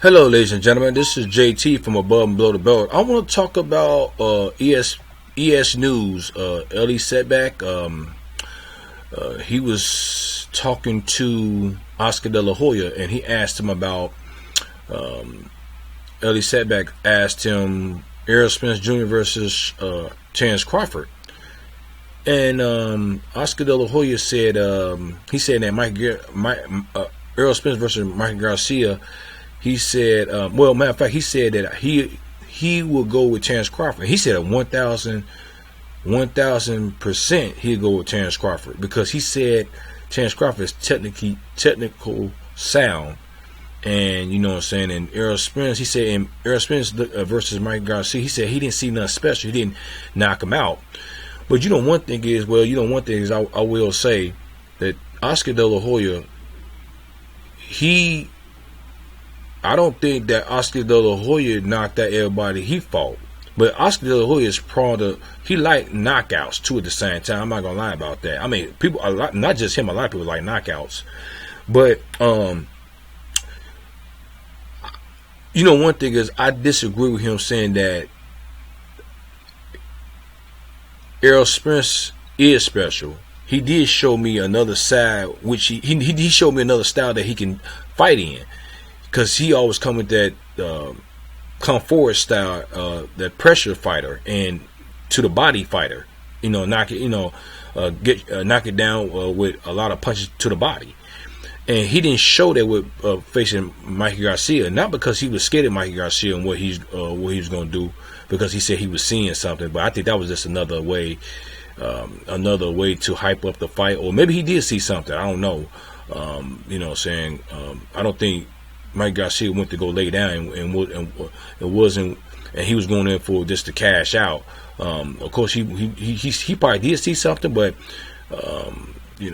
Hello, ladies and gentlemen. This is JT from Above and Below the Belt. I want to talk about ES News. Early setback. He was talking to Oscar De La Hoya, and he asked him about early setback. Asked him Errol Spence Jr. versus Terrence Crawford, and Oscar De La Hoya said he said that Errol Spence versus Mike Garcia. He said, well, matter of fact, he said that he will go with Terrence Crawford. He said 1,000% he'll go with Terrence Crawford because he said Terrence Crawford is technical sound, and you know what I'm saying. And Errol Spence, he said, in Errol Spence versus Mike Garcia, he said he didn't see nothing special. He didn't knock him out. But one thing is, I will say that Oscar De La Hoya, I don't think that Oscar De La Hoya knocked out everybody he fought. But Oscar De La Hoya is prone to, he like knockouts too at the same time. I'm not going to lie about that. I mean, people, a lot, not just him, a lot of people like knockouts. But, one thing is, I disagree with him saying that Errol Spence is special. He did show me another side, which he showed me another style that he can fight in. Because he always come with that come forward style, that pressure fighter and to the body fighter, knock it, knock it down with a lot of punches to the body. And he didn't show that with facing Mikey Garcia, not because he was scared of Mikey Garcia and what he was going to do, because he said he was seeing something. But I think that was just another way to hype up the fight, or maybe he did see something. I don't know. I don't think Mike Garcia went to go lay down and wasn't, and he was going in for just to cash out. Of course, he probably did see something, but he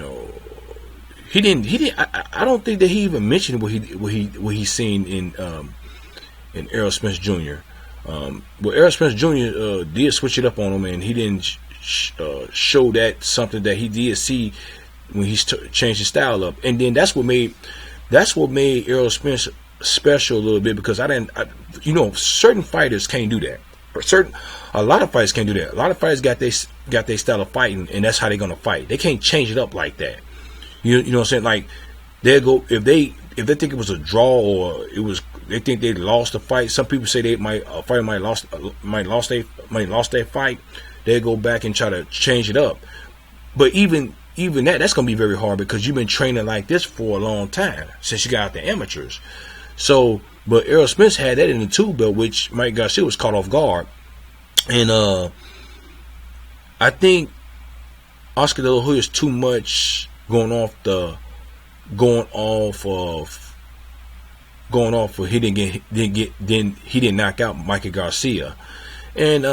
didn't. I don't think that he even mentioned what he seen in Errol Spence Jr. Well, Errol Spence Jr. Did switch it up on him, and he didn't show that something that he did see when he changed his style up, and then that's what made Errol Spence special a little bit, because certain fighters can't do that. A lot of fighters can't do that. A lot of fighters got their style of fighting, and that's how they're gonna fight. They can't change it up like that. You know what I'm saying? Like they go if they think it was a draw, or they think they lost the fight. Some people say a fighter might lost their fight. They go back and try to change it up. But even that's going to be very hard, because you've been training like this for a long time, since you got out the amateurs. So, but Errol Spence had that in the two belt, which Mike Garcia was caught off guard. And I think Oscar De La Hoya is too much going off he didn't knock out Mikey Garcia. And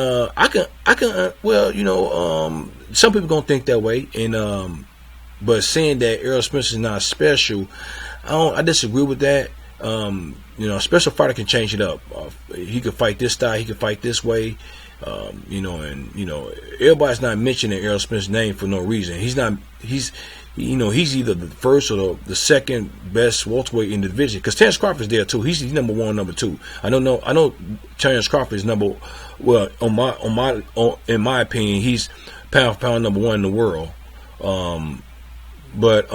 some people gonna think that way, and but saying that Errol Spence is not special, I disagree with that. A special fighter can change it up. He could fight this style, he could fight this way. Everybody's not mentioning Errol Spence's name for no reason. He's either the first or the second best welterweight in the division, because Terrence Crawford is there too. He's number one, number two. I know Terrence Crawford is in my opinion, he's pound for pound number one in the world. But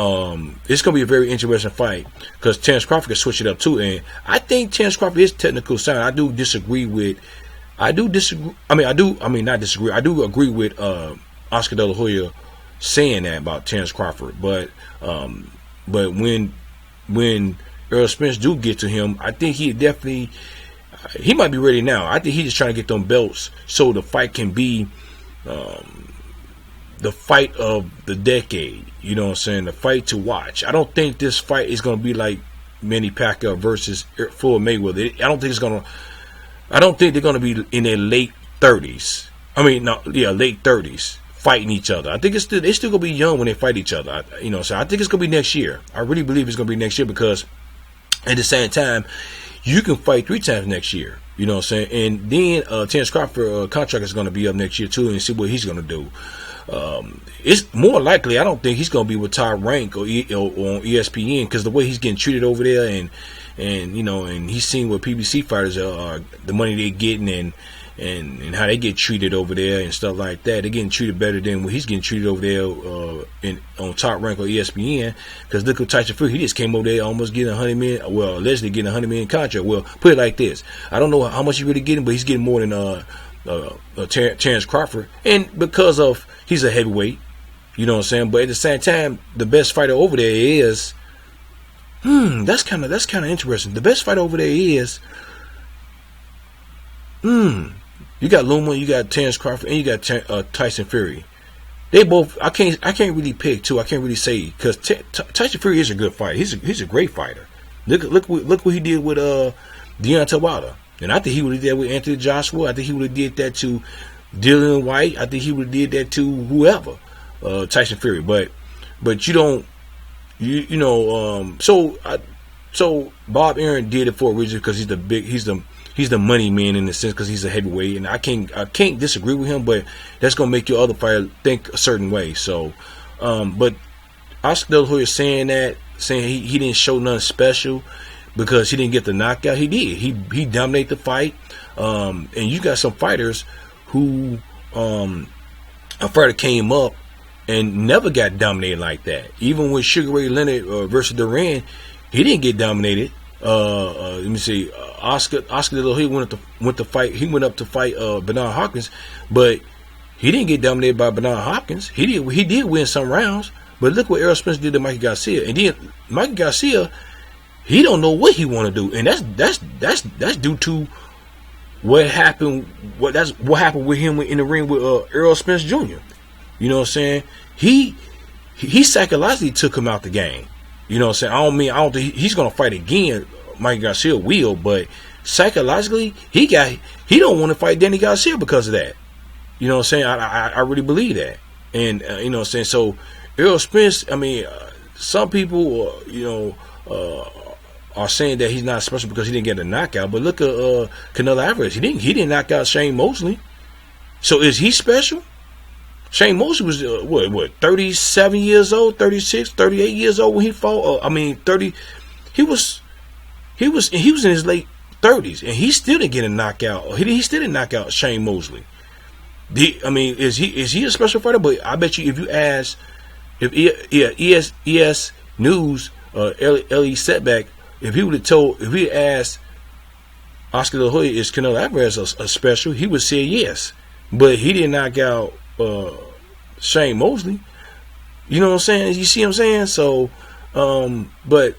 it's gonna be a very interesting fight, because Terrence Crawford can switch it up too, and I think Terrence Crawford is technical sound. I do agree with Oscar De La Hoya saying that about Terrence Crawford. But when Errol Spence do get to him, I think he might be ready now. I think he's just trying to get them belts so the fight can be the fight of the decade. You know what I'm saying? The fight to watch. I don't think this fight is going to be like Manny Pacquiao versus Floyd Mayweather. I don't think they're going to be in their late 30s. Late 30s fighting each other. I think they still going to be young when they fight each other. So I think it's going to be next year. I really believe it's going to be next year, because at the same time, you can fight 3 times next year. You know what I'm saying? And then Terrence Crawford contract is going to be up next year too, and see what he's going to do. It's more likely. I don't think he's going to be with Top Rank or on ESPN, because the way he's getting treated over there, and you know, and he's seen what PBC fighters are, the money they're getting, and how they get treated over there and stuff like that. They're getting treated better than what he's getting treated over there on Top Rank or ESPN. Because look at Tyson Fury, he just came over there almost getting $100 million. Well, allegedly getting $100 million contract. Well, put it like this: I don't know how much he's really getting, but he's getting more than Terrence Crawford, and because of he's a heavyweight, you know what I'm saying. But at the same time, the best fighter over there is that's kind of interesting. The best fighter over there is you got Luma, you got Terrence Crawford, and you got Tyson Fury. They both, I can't really pick two. I can't really say, because Tyson Fury is a good fighter. He's a great fighter. Look what he did with Deontay Wilder. And I think he would have did that with Anthony Joshua. I think he would have did that to Dillian White. I think he would have did that to whoever, Tyson Fury. But you don't, you know. So Bob Arum did it for a reason, because he's the money man in the sense, because he's a heavyweight, and I can't disagree with him. But that's gonna make your other fighter think a certain way. So, but Oscar De La Hoya saying he didn't show nothing special because he didn't get the knockout. He did. He dominated the fight. And you got some fighters who a fighter came up and never got dominated like that. Even with Sugar Ray Leonard versus Duran, he didn't get dominated. Let me see. Oscar De La Hoya went to fight. He went up to fight Bernard Hopkins, but he didn't get dominated by Bernard Hopkins. He did win some rounds, but look what Errol Spence did to Mikey Garcia. And then Mikey Garcia, he don't know what he want to do, and that's due to what happened. What happened with him in the ring with Errol Spence Jr. You know what I'm saying? He psychologically took him out the game. You know what I'm saying? I don't think he's gonna fight again. Mike Garcia will, but psychologically he don't want to fight Danny Garcia because of that. You know what I'm saying? I really believe that. And you know what I'm saying? So Errol Spence, I mean, some people are saying that he's not special because he didn't get a knockout, but look at Canelo Alvarez. He didn't knock out Shane Mosley. So is he special? Shane Mosley was what 37 years old, 36, 38 years old when he fought. 30. He was in his late 30s, and he still didn't get a knockout. He still didn't knock out Shane Mosley. Is he a special fighter? But I bet you if you ask, ES News, Ellie Setback, if he asked Oscar De La Hoya, is Canelo Alvarez a special, he would say yes. But he didn't knock out Shane Mosley. You know what I'm saying? You see what I'm saying? So, but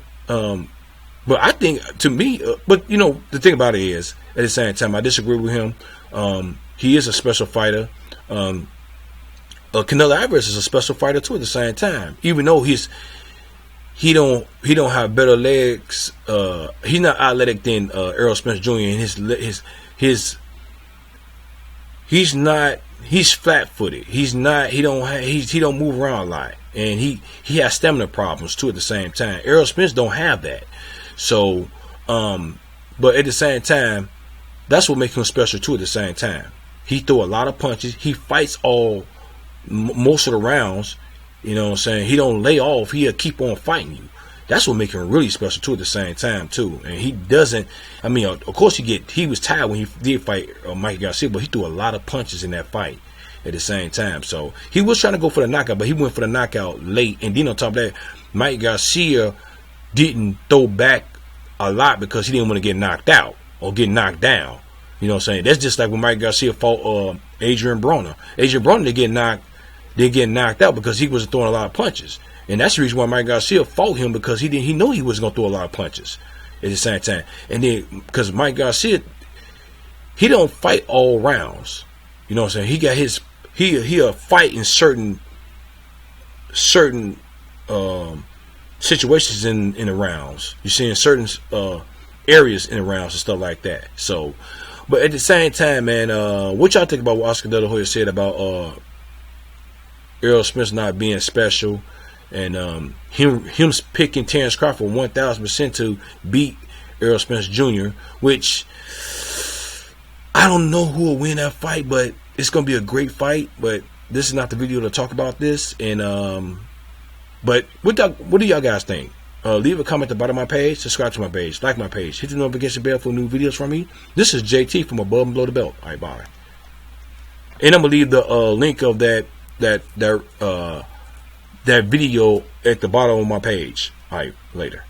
I think, to me, but you know, the thing about it is, at the same time, I disagree with him. He is a special fighter. Canelo Alvarez is a special fighter too. At the same time, even though he don't have better legs. He's not athletic than Errol Spence Jr. and he's flat-footed. He don't move around a lot, and he has stamina problems too. At the same time, Errol Spence don't have that. So, but at the same time, that's what makes him special too. At the same time, he throw a lot of punches. He fights most of the rounds. You know what I'm saying? He don't lay off. He'll keep on fighting you. That's what makes him really special too. At the same time too, and he doesn't. I mean, of course he was tired when he did fight Mikey Garcia, but he threw a lot of punches in that fight at the same time. So he was trying to go for the knockout, but he went for the knockout late. And then on top of that, Mikey Garcia didn't throw back a lot because he didn't want to get knocked out or get knocked down. You know what I'm saying? That's just like when Mike Garcia fought Adrian Broner. Adrian Broner didn't get knocked out because he wasn't throwing a lot of punches. And that's the reason why Mike Garcia fought him, because he knew he was going to throw a lot of punches at the same time. And then because Mike Garcia, he don't fight all rounds. You know what I'm saying? He got he'll fight in certain situations in the rounds. You see, in certain areas in the rounds and stuff like that. So, but at the same time, man, what y'all think about what Oscar De La Hoya said about Errol Spence not being special, and him picking Terrence Crawford 1,000% to beat Errol Spence Jr., which I don't know who will win that fight, but it's gonna be a great fight. But this is not the video to talk about this. And but what do y'all guys think? Leave a comment at the bottom of my page. Subscribe to my page. Like my page. Hit the notification bell for new videos from me. This is JT from Above and Below the Belt. All right, bye. And I'm gonna leave the link of that video at the bottom of my page. All right, later.